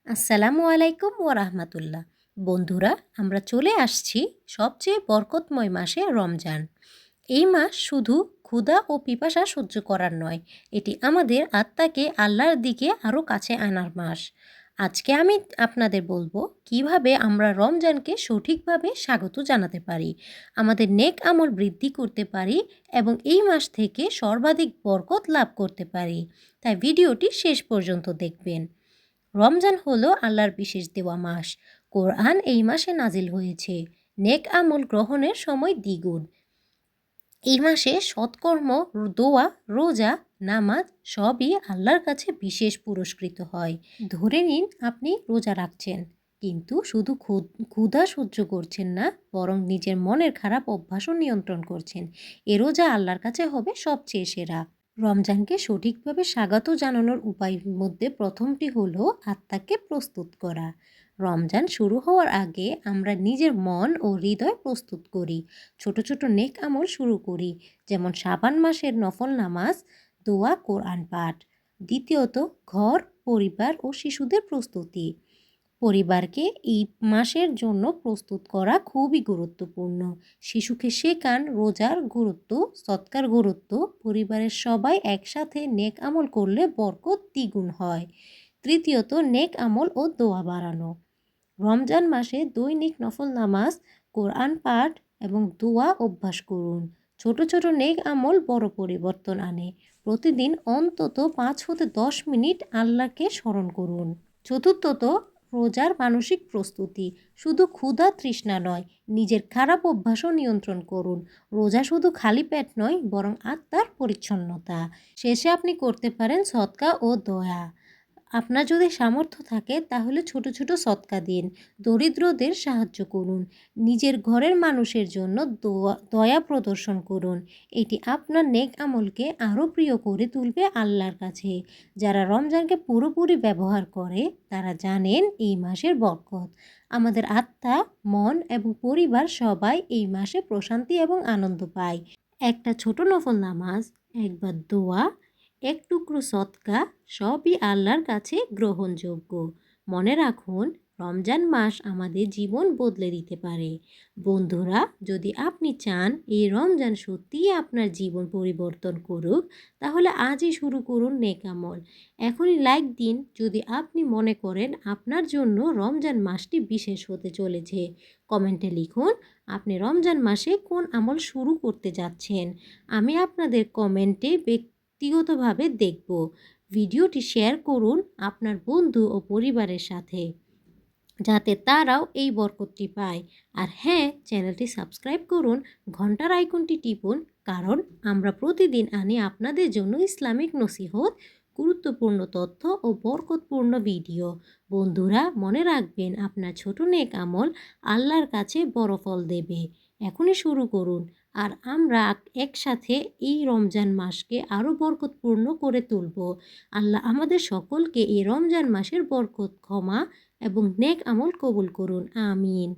আসসালামু আলাইকুম ওয়া রাহমাতুল্লাহ। বন্ধুরা, আমরা চলে আসছি সবচেয়ে বরকতময় মাসে রমজান। এই মাস শুধু ক্ষুধা ও পিপাসা সহ্য করার নয়, এটি আমাদের আত্মাকে আল্লাহর দিকে আরও কাছে আনার মাস। আজকে আমি আপনাদের বলবো কিভাবে আমরা রমজানকে সঠিকভাবে স্বাগত জানাতে পারি, আমাদের নেক আমল বৃদ্ধি করতে পারি এবং এই মাস থেকে সর্বাধিক বরকত লাভ করতে পারি। তাই ভিডিওটি শেষ পর্যন্ত দেখবেন। রমজান হলো আল্লাহর বিশেষ দেওয়া মাস। কোরআন এই মাসে নাজিল হয়েছে। নেক আমল গ্রহণের সময় দ্বিগুণ। এই মাসে সৎকর্ম, দোয়া, রোজা, নামাজ সবই আল্লাহর কাছে বিশেষ পুরস্কৃত হয়। ধরে নিন আপনি রোজা রাখছেন, কিন্তু শুধু ক্ষুধা সহ্য করছেন না, বরং নিজের মনের খারাপ অভ্যাসও নিয়ন্ত্রণ করছেন। এ রোজা আল্লাহর কাছে হবে সবচেয়ে সেরা। রমজানকে সঠিকভাবে স্বাগত জানানোর উপায়ের মধ্যে প্রথমটি হলো আত্মাকে প্রস্তুত করা। রমজান শুরু হওয়ার আগে আমরা নিজের মন ও হৃদয় প্রস্তুত করি। ছোট ছোট নেক আমল শুরু করি, যেমন শাবান মাসের নফল নামাজ, দোয়া, কোরআন পাঠ। দ্বিতীয়ত, ঘর, পরিবার ও শিশুদের প্রস্তুতি। পরিবারকে এই মাসের জন্য প্রস্তুত করা খুবই গুরুত্বপূর্ণ। শিশুকে শেখান রোজার গুরুত্ব, সৎকার গুরুত্ব। পরিবারের সবাই একসাথে নেক আমল করলে বরকত দ্বিগুণ হয়। তৃতীয়ত, নেক আমল ও দোয়া বাড়ানো। রমজান মাসে দৈনিক নফল নামাজ, কোরআন পাঠ এবং দোয়া অভ্যাস করুন। ছোট ছোট নেক আমল বড় পরিবর্তন আনে। প্রতিদিন অন্তত 5 হতে 10 মিনিট আল্লাহকে স্মরণ করুন। চতুর্থত, রোজার মানসিক প্রস্তুতি। শুধু ক্ষুধা তৃষ্ণা নয়, নিজের খারাপ অভ্যাসও নিয়ন্ত্রণ করুন। রোজা শুধু খালি পেট নয়, বরং আত্মার পরিচ্ছন্নতা। শেষে আপনি করতে পারেন সদকা ও দয়া। আপনার যদি সামর্থ্য থাকে তাহলে ছোট ছোট সদকা দিন, দরিদ্রদের সাহায্য করুন, নিজের ঘরের মানুষের জন্য দয়া প্রদর্শন করুন। এটি আপনার নেক আমলকে আরও প্রিয় করে তুলবে আল্লাহর কাছে। যারা রমজানকে পুরোপুরি ব্যবহার করে তারা জানেন এই মাসের বরকত। আমাদের আত্মা, মন এবং পরিবার সবাই এই মাসে প্রশান্তি এবং আনন্দ পায়। একটা ছোট নফল নামাজ, একবার দোয়া, এক টুকরো সদকা সবই আল্লাহর কাছে গ্রহণযোগ্য। মনে রাখুন, রমজান মাস আমাদের জীবন বদলে দিতে পারে। বন্ধুরা, যদি আপনি চান এই রমজান সত্যিই আপনার জীবন পরিবর্তন করুক, তাহলে আজই শুরু করুন নেক আমল। এখনই লাইক দিন যদি আপনি মনে করেন আপনার জন্য রমজান মাসটি বিশেষ হতে চলেছে। কমেন্টে লিখুন আপনি রমজান মাসে কোন আমল শুরু করতে যাচ্ছেন। আমি আপনাদের কমেন্টে ব্যক্তিগতভাবে দেখব। ভিডিওটি শেয়ার করুন আপনার বন্ধু ও পরিবারের সাথে, যাতে তারাও এই বরকতটি পায়। আর হ্যাঁ, চ্যানেলটি সাবস্ক্রাইব করুন, ঘন্টার আইকনটি টিপুন, কারণ আমরা প্রতিদিন আনি আপনাদের জন্য ইসলামিক নসিহত, গুরুত্বপূর্ণ তথ্য ও বরকতপূর্ণ ভিডিও। বন্ধুরা, মনে রাখবেন আপনার ছোট নেক আমল আল্লাহর কাছে বড় ফল দেবে। এখনই শুরু করুন, আর আমরা একসাথে এই রমজান মাসকে আরও বরকতপূর্ণ করে তুলব। আল্লাহ আমাদের সকলকে এই রমজান মাসের বরকত, ক্ষমা এবং নেক আমল কবুল করুন। আমিন।